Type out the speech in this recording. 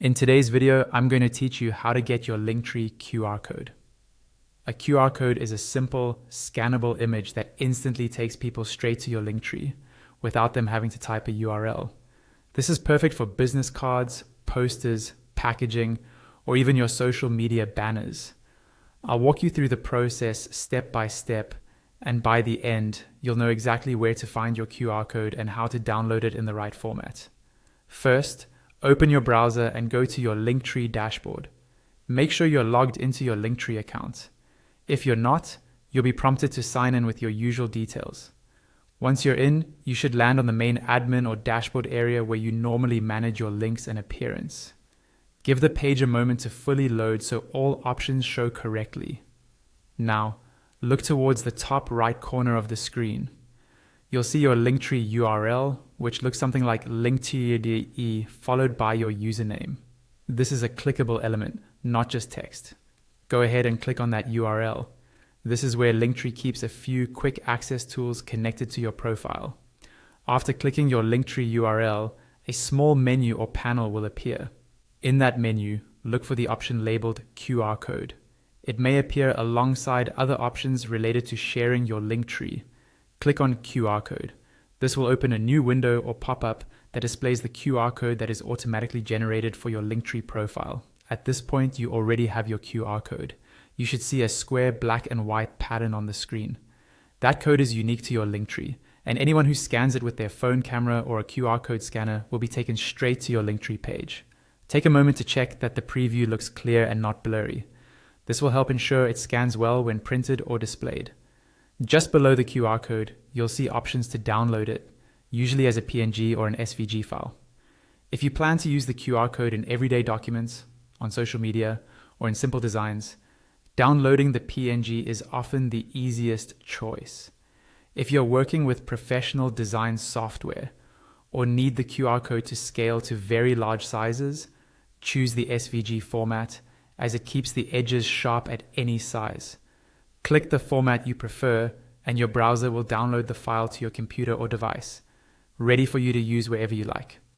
In today's video, I'm going to teach you how to get your Linktree QR code. A QR code is a simple, scannable image that instantly takes people straight to your Linktree without them having to type a URL. This is perfect for business cards, posters, packaging, or even your social media banners. I'll walk you through the process step by step, and by the end, you'll know exactly where to find your QR code and how to download it in the right format. First, open your browser and go to your Linktree dashboard. Make sure you're logged into your Linktree account. If you're not, you'll be prompted to sign in with your usual details. Once you're in, you should land on the main admin or dashboard area where you normally manage your links and appearance. Give the page a moment to fully load so all options show correctly. Now, look towards the top right corner of the screen. You'll see your Linktree URL, which looks something like Linktree followed by your username. This is a clickable element, not just text. Go ahead and click on that URL. This is where Linktree keeps a few quick access tools connected to your profile. After clicking your Linktree URL, a small menu or panel will appear. In that menu, look for the option labeled QR code. It may appear alongside other options related to sharing your Linktree. Click on QR code. This will open a new window or pop-up that displays the QR code that is automatically generated for your Linktree profile. At this point, you already have your QR code. You should see a square black and white pattern on the screen. That code is unique to your Linktree, and anyone who scans it with their phone camera or a QR code scanner will be taken straight to your Linktree page. Take a moment to check that the preview looks clear and not blurry. This will help ensure it scans well when printed or displayed. Just below the QR code, you'll see options to download it, usually as a PNG or an SVG file. If you plan to use the QR code in everyday documents, on social media, or in simple designs, downloading the PNG is often the easiest choice. If you're working with professional design software or need the QR code to scale to very large sizes, choose the SVG format as it keeps the edges sharp at any size. Click the format you prefer and your browser will download the file to your computer or device, ready for you to use wherever you like.